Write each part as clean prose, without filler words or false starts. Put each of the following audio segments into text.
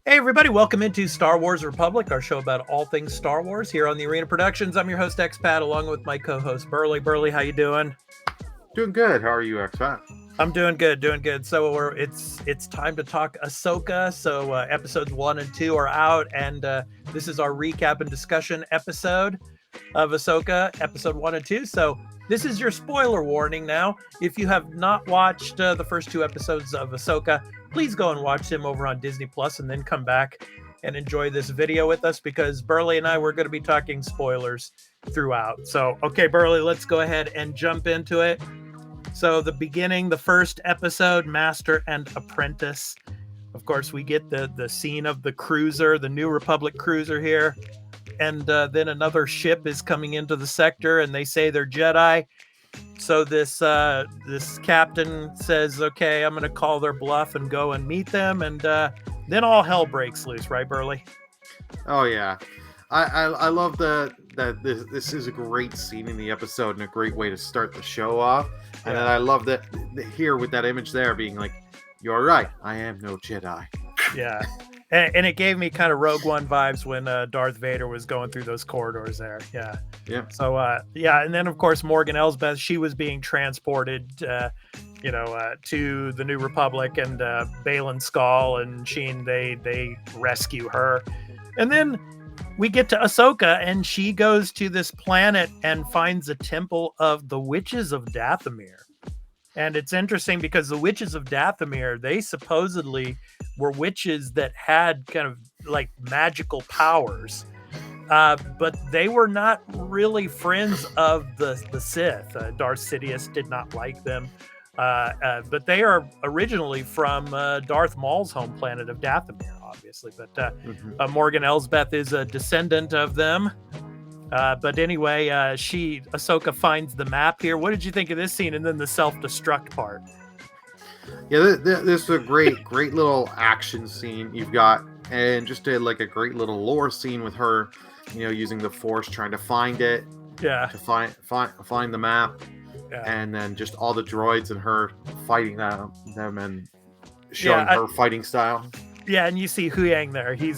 Hey everybody, welcome into Star Wars Republic, our show about all things Star Wars here on the Arena Productions. I'm your host Expat, along with my co-host Burley. Burley, how you doing? Doing good. How are you, Expat? I'm doing good. So it's time to talk Ahsoka. So episodes 1 and 2 are out, and this is our recap and discussion episode of Ahsoka, episode 1 and 2. So this is your spoiler warning now. If you have not watched the first 2 episodes of Ahsoka, please go and watch them over on Disney Plus and then come back and enjoy this video with us, because Burley and I, we're going to be talking spoilers throughout. So, okay, Burley, let's go ahead and jump into it. So the beginning, the first episode, Master and Apprentice. Of course, we get the scene of the cruiser, the New Republic cruiser here. And then another ship is coming into the sector, and they say they're Jedi. So this captain says, okay, I'm going to call their bluff and go and meet them. And then all hell breaks loose, right, Burley? Oh, yeah. I love that this is a great scene in the episode and a great way to start the show off. And then I love that here with that image there being like, you're right, I am no Jedi. Yeah. And it gave me kind of Rogue One vibes when Darth Vader was going through those corridors there. Yeah. So, and then, of course, Morgan Elsbeth, she was being transported, to the New Republic, and Baylan Skoll and Sheen, they rescue her. And then we get to Ahsoka, and she goes to this planet and finds a temple of the Witches of Dathomir. And it's interesting because the Witches of Dathomir, they supposedly were witches that had kind of like magical powers, but they were not really friends of the Sith. Darth Sidious did not like them, but they are originally from Darth Maul's home planet of Dathomir, obviously. But Morgan Elsbeth is a descendant of them. But anyway, Ahsoka finds the map here. What did you think of this scene? And then the self-destruct part. Yeah, this is a great little action scene you've got, and just a great little lore scene with her, using the Force, trying to find it. Yeah. To find the map. Yeah. And then just all the droids and her fighting them and showing her fighting style. Yeah, and you see Huyang there. He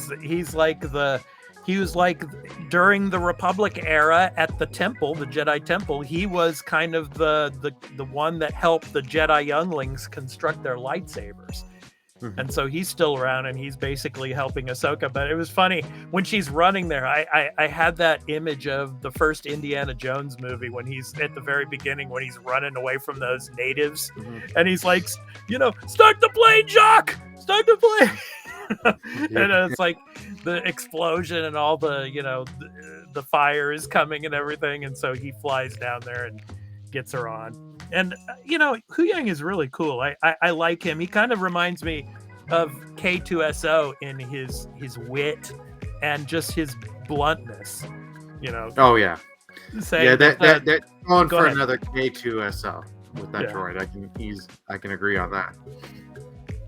was like during the Republic era at the temple, the Jedi temple. He was kind of the one that helped the Jedi younglings construct their lightsabers. Mm-hmm. And so he's still around, and he's basically helping Ahsoka. But it was funny when she's running there. I had that image of the first Indiana Jones movie when he's at the very beginning, when he's running away from those natives, and he's like, start the plane, Jacques! Start the plane! And it's like the explosion and all the the fire is coming and everything, and so he flies down there and gets her on. And Huyang is really cool. I like him. He kind of reminds me of K2SO in his wit and just his bluntness. Oh yeah. They're going for ahead. Another K2SO with that droid. I can agree on that.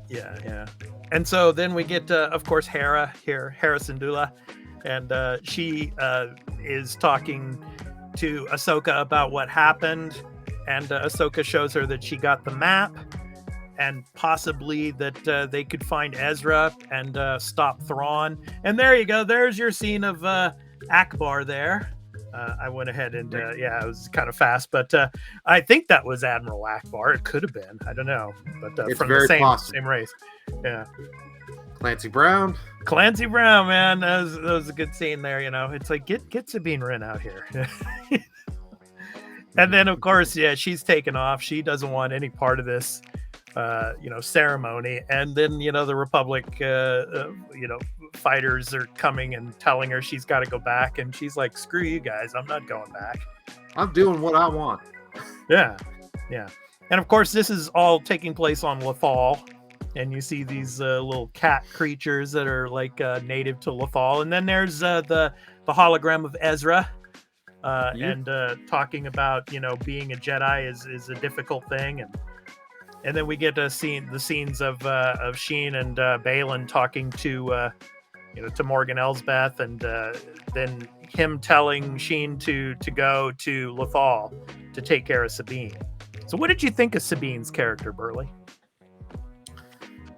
Yeah. And so then we get, of course, Hera Syndulla, and she is talking to Ahsoka about what happened, and Ahsoka shows her that she got the map, and possibly that they could find Ezra and stop Thrawn. And there you go. There's your scene of Akbar there. I went ahead and, it was kind of fast, but I think that was Admiral Akbar. It could have been. I don't know. But it's from very the same race. Yeah. Clancy Brown, man. That was a good scene there. It's like, get Sabine Wren out here. And then, of course, she's taken off. She doesn't want any part of this, ceremony. And then, the Republic, fighters are coming and telling her she's got to go back. And she's like, screw you guys. I'm not going back. I'm doing what I want. Yeah. And, of course, this is all taking place on Lothal. And you see these little cat creatures that are like native to Lothal. And then there's the hologram of Ezra. And talking about being a Jedi is a difficult thing, and then we get the scenes of Sheen and Baylan talking to Morgan Elsbeth, and then him telling Sheen to go to Lothal to take care of Sabine. So what did you think of Sabine's character, Burley?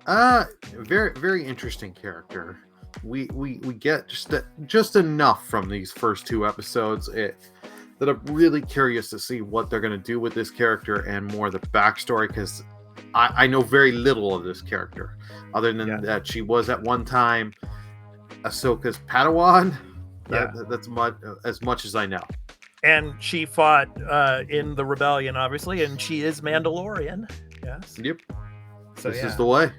Very very interesting character. We get just enough from these first 2 episodes that I'm really curious to see what they're going to do with this character and more of the backstory, because I know very little of this character other than that she was at one time Ahsoka's Padawan. That's as much as I know. And she fought in the rebellion, obviously, and she is Mandalorian. Yes. Yep. So this is the way.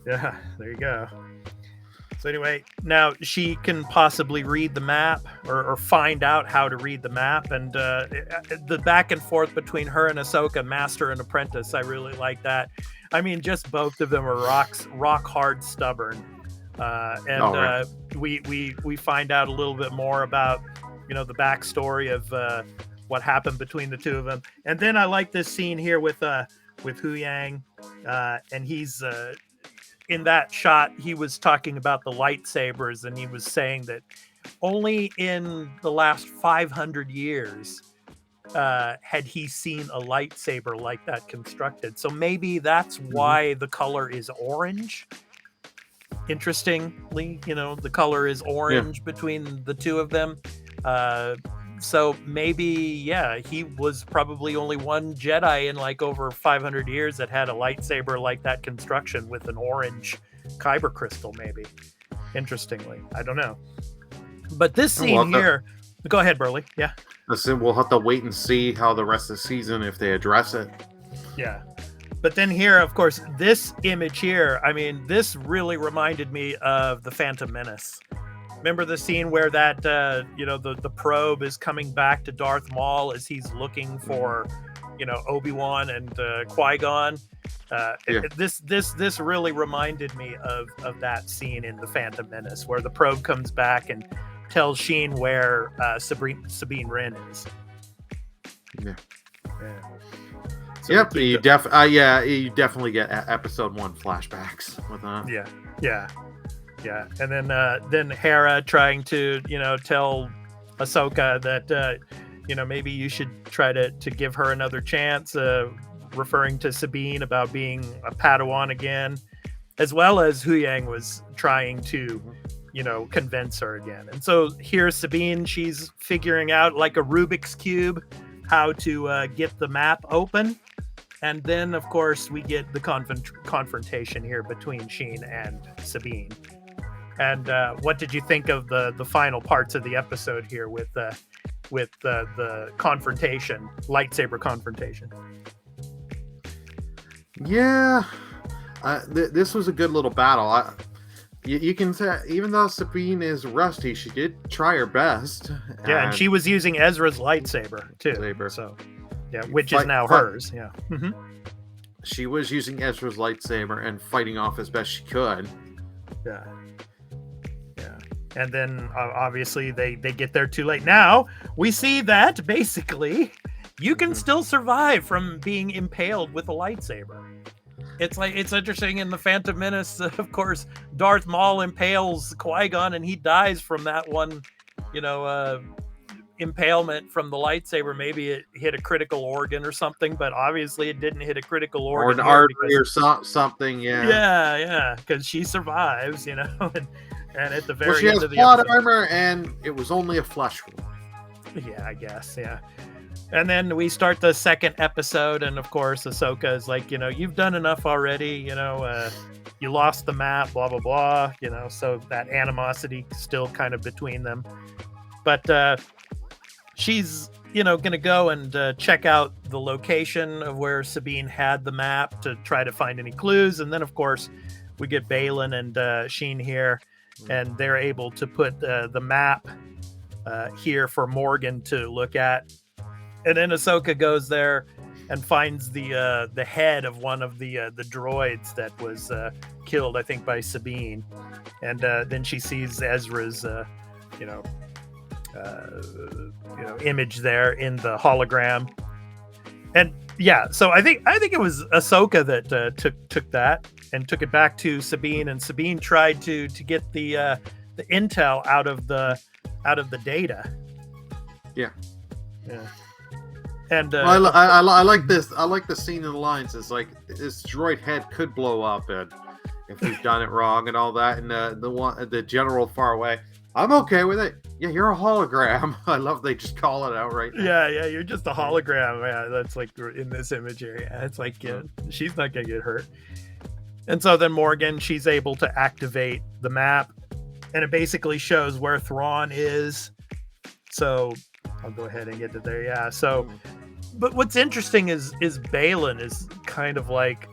Yeah, there you go. So anyway, now she can possibly read the map or find out how to read the map, and the back and forth between her and Ahsoka, master and apprentice, I really like that. I mean, just both of them are rock hard stubborn, and we find out a little bit more about the backstory of what happened between the two of them, and then I like this scene here with Hu Yang, and he's. In that shot, he was talking about the lightsabers, and he was saying that only in the last 500 years had he seen a lightsaber like that constructed. So maybe that's why the color is orange. Interestingly, the color is orange between the two of them. So maybe, he was probably only one Jedi in like over 500 years that had a lightsaber like that construction with an orange kyber crystal, maybe. Interestingly. I don't know. But this scene here... Go ahead, Burley. Yeah. Listen, we'll have to wait and see how the rest of the season, if they address it. Yeah. But then here, of course, this image here, I mean, this really reminded me of The Phantom Menace. Remember the scene where that, the probe is coming back to Darth Maul as he's looking for, Obi-Wan and Qui-Gon? This really reminded me of that scene in The Phantom Menace where the probe comes back and tells Sheen where Sabine Wren is. Yeah. So yep, you definitely get episode 1 flashbacks with that. Yeah, and then Hera trying to tell Ahsoka that maybe you should try to give her another chance, referring to Sabine about being a Padawan again, as well as Hu Yang was trying to convince her again. And so here's Sabine, she's figuring out like a Rubik's Cube how to get the map open. And then of course we get the confrontation here between Sheen and Sabine. And what did you think of the final parts of the episode here with the confrontation, lightsaber confrontation? Yeah, this was a good little battle. You can say, even though Sabine is rusty, she did try her best. Yeah, and she was using Ezra's lightsaber too. So, which is now hers. Yeah. Mm-hmm. She was using Ezra's lightsaber and fighting off as best she could. Yeah. And then obviously they get there too late. Now we see that basically you can still survive from being impaled with a lightsaber. It's interesting in The Phantom Menace, of course, Darth Maul impales Qui-Gon and he dies from that one, impalement from the lightsaber. Maybe it hit a critical organ or something, but obviously it didn't hit a critical organ. Or an artery or something, Yeah, because she survives, and at the very end of the plot episode, armor, and it was only a flesh wound. Yeah, I guess, yeah. And then we start the second episode, and of course, Ahsoka is like, you've done enough already, you lost the map, blah, blah, blah, so that animosity still kind of between them. But she's, going to go and check out the location of where Sabine had the map to try to find any clues. And then, of course, we get Balin and Sheen here, and they're able to put the map here for Morgan to look at. And then Ahsoka goes there and finds the head of one of the droids that was killed, I think, by Sabine. And then she sees Ezra's, image there in the hologram. And yeah, so I think it was Ahsoka that took that and took it back to Sabine, and Sabine tried to get the intel out of the data. Yeah. And I like this. I like the scene in the lines. It's like this droid head could blow up, and if we've done it wrong and all that. And the general far away, I'm okay with it. Yeah, you're a hologram. I love they just call it out right now. Yeah, you're just a hologram. Yeah, that's like in this image here. Yeah, it's like she's not gonna get hurt. And so then Morgan, she's able to activate the map, and it basically shows where Thrawn is. So I'll go ahead and get to there. Yeah. So, but what's interesting is Balin is kind of like,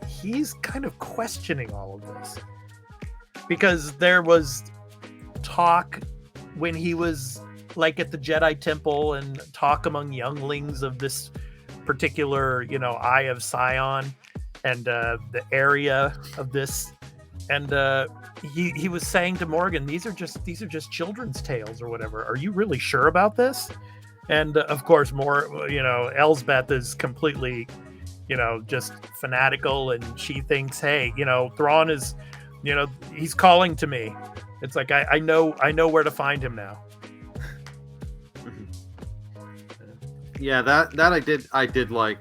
he's kind of questioning all of this, because there was talk when he was like at the Jedi Temple and talk among younglings of this particular, Eye of Sion and the area of this, and he was saying to Morgan, these are just children's tales or whatever. Are you really sure about this? And of course, Elsbeth is completely, just fanatical, and she thinks, hey, Thrawn is, he's calling to me. It's like I know where to find him now. Yeah, that I did like.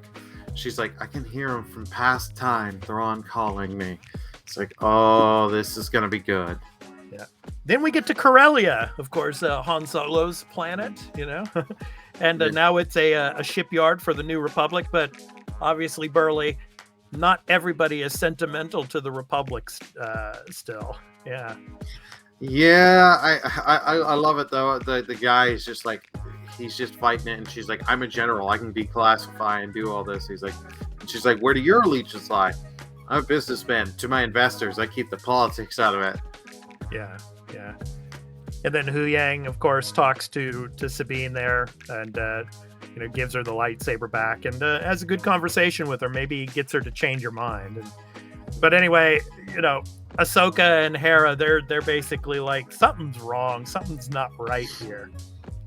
She's like, I can hear him from past time, Thrawn calling me. It's like, oh, this is gonna be good. Yeah. Then we get to Corellia, of course, Han Solo's planet, and now it's a shipyard for the New Republic. But obviously, Burley, not everybody is sentimental to the Republic still. Yeah. Yeah, I love it though. The guy is just like, he's just fighting it, and she's like, I'm a general, I can declassify and do all this. He's like, and she's like, where do your allegiance lie? I'm a businessman. To my investors, I keep the politics out of it. Yeah. And then Hu Yang, of course, talks to Sabine there, and gives her the lightsaber back, and has a good conversation with her. Maybe gets her to change her mind. But anyway, Ahsoka and Hera, they're basically like, something's wrong, something's not right here.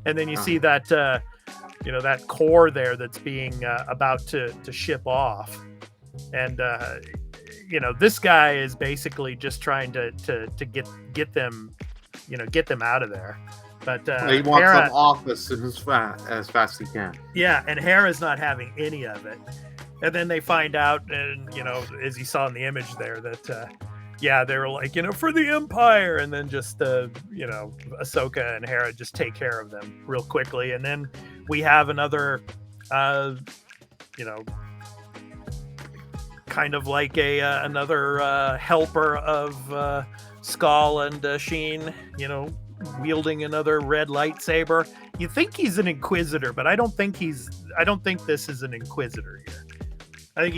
And then you see that that core there that's being about to ship off, and this guy is basically just trying to get them out of there. But he wants them off as fast as he can. Yeah, and Hera's not having any of it. And then they find out, and as you saw in the image there, that they were like, for the Empire, and then just Ahsoka and Hera just take care of them real quickly. And then we have another kind of like another helper of Skull and Sheen, wielding another red lightsaber. You think he's an Inquisitor, but I don't think this is an Inquisitor here. I think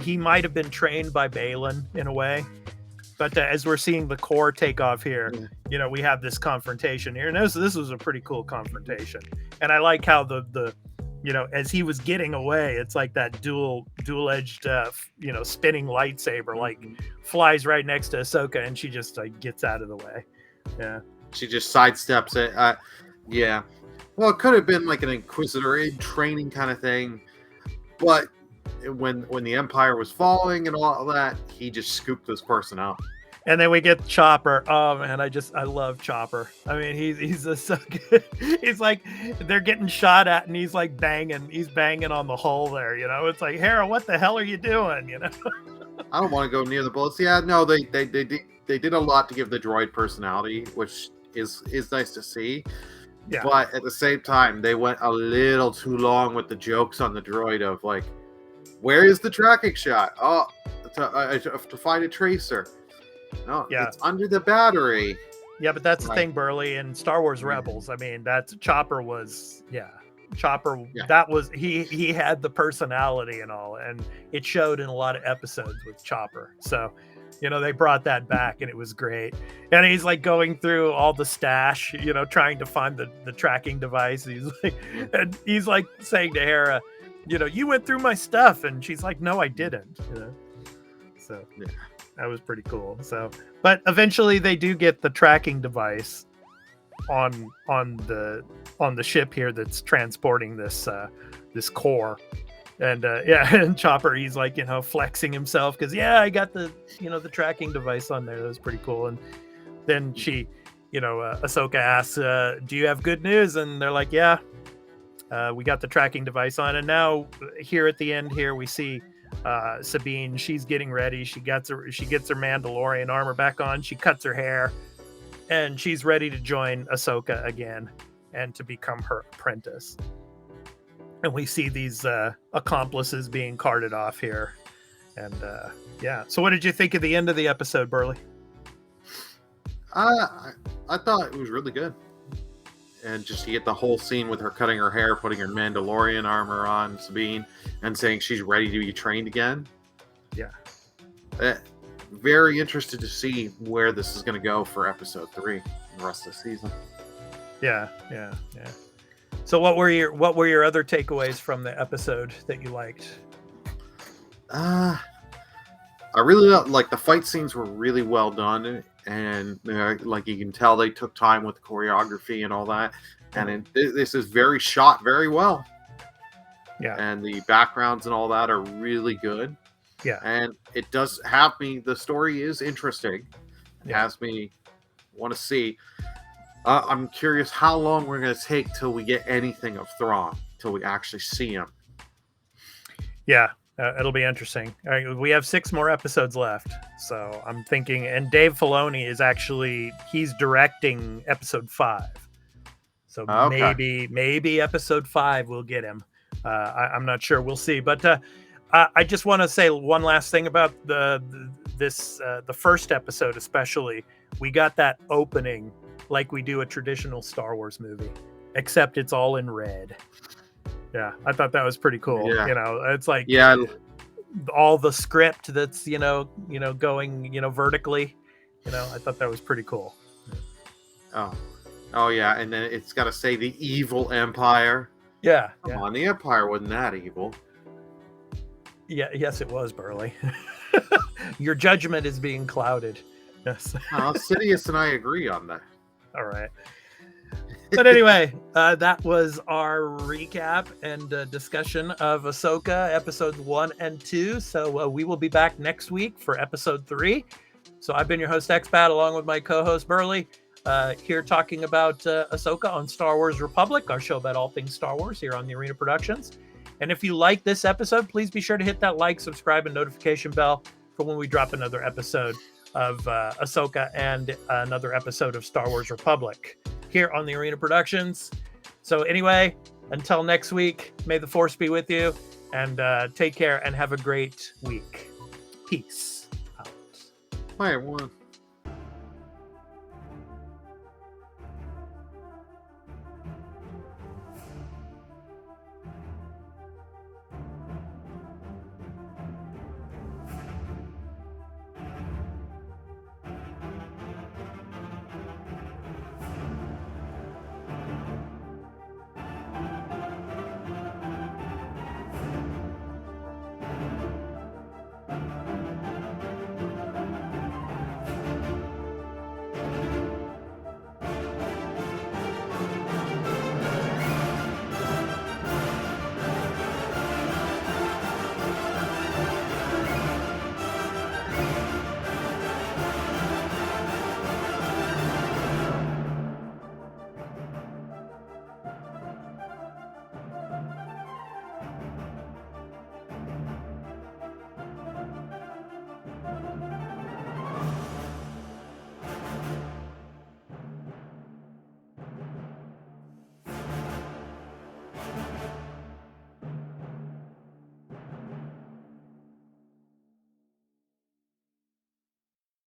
he might have been trained by Balin in a way. But as we're seeing the core take off here, we have this confrontation here. And this was a pretty cool confrontation. And I like how the as he was getting away, it's like that dual-edged, spinning lightsaber, like flies right next to Ahsoka, and she just like gets out of the way. Yeah. She just sidesteps it. Yeah. Well, it could have been like an Inquisitor in training kind of thing. But when the Empire was falling and all that, he just scooped this person out. And then we get Chopper. Oh man, I love Chopper. I mean, he's just so good. He's like, they're getting shot at, and he's like banging on the hull there. It's like, Hera, what the hell are you doing? I don't want to go near the bullets. Yeah, no, they did a lot to give the droid personality, which is nice to see. Yeah. But at the same time, they went a little too long with the jokes on the droid of like, where is the tracking shot? Oh, to find a tracer. No, it's under the battery. Yeah, but that's the thing, Burley, in Star Wars Rebels. I mean, Chopper was, that was, he had the personality and all, and it showed in a lot of episodes with Chopper. So, they brought that back, and it was great. And he's like going through all the stash, trying to find the tracking device. He's like saying to Hera, you went through my stuff, and she's like, no, I didn't. So that was pretty cool. So, but eventually they do get the tracking device on the ship here that's transporting this core, and and Chopper, he's like flexing himself because I got the tracking device on there. That was pretty cool. And then she, Ahsoka asks, "Do you have good news?" And they're like, "Yeah, we got the tracking device on." And now here at the end here we see Sabine, she's getting ready. She gets her Mandalorian armor back on. She cuts her hair, and she's ready to join Ahsoka again and to become her apprentice. And we see these accomplices being carted off here. And yeah. So what did you think of the end of the episode, Burley? I thought it was really good. And just to get the whole scene with her cutting her hair, putting her Mandalorian armor on Sabine, and saying she's ready to be trained again. Yeah. Very interested to see where this is going to go for episode 3 and the rest of the season. Yeah. So what were your other takeaways from the episode that you liked? I really like the fight scenes were really well done, and like you can tell they took time with the choreography and all that, and this is shot very well. Yeah, and the backgrounds and all that are really good. Yeah, and it does have me. The story is interesting. It has me want to see. I'm curious how long we're going to take till we get anything of Thrawn, till we actually see him. Yeah. It'll be interesting. We have 6 more episodes left, so I'm thinking. And Dave Filoni he's directing episode 5, so maybe episode 5 will get him. I'm not sure. We'll see. But I just want to say one last thing about the first episode, especially. We got that opening like we do a traditional Star Wars movie, except it's all in red. Yeah, I thought that was pretty cool. Yeah. It's like all the script that's going vertically. I thought that was pretty cool. Oh yeah, and then it's got to say the evil Empire. Yeah, come on, the Empire wasn't that evil. Yeah, yes, it was, Burley. Your judgment is being clouded. Yes. Sidious and I agree on that. All right. But anyway, that was our recap and discussion of Ahsoka episodes 1 and 2. So we will be back next week for episode 3. So I've been your host, Expat, along with my co-host, Burley, here talking about Ahsoka on Star Wars Republic, our show about all things Star Wars here on the Arena Productions. And if you like this episode, please be sure to hit that like, subscribe, and notification bell for when we drop another episode of Ahsoka and another episode of Star Wars Republic here on the Arena Productions. So anyway, until next week, may the Force be with you, and take care and have a great week. Peace out. Bye, everyone.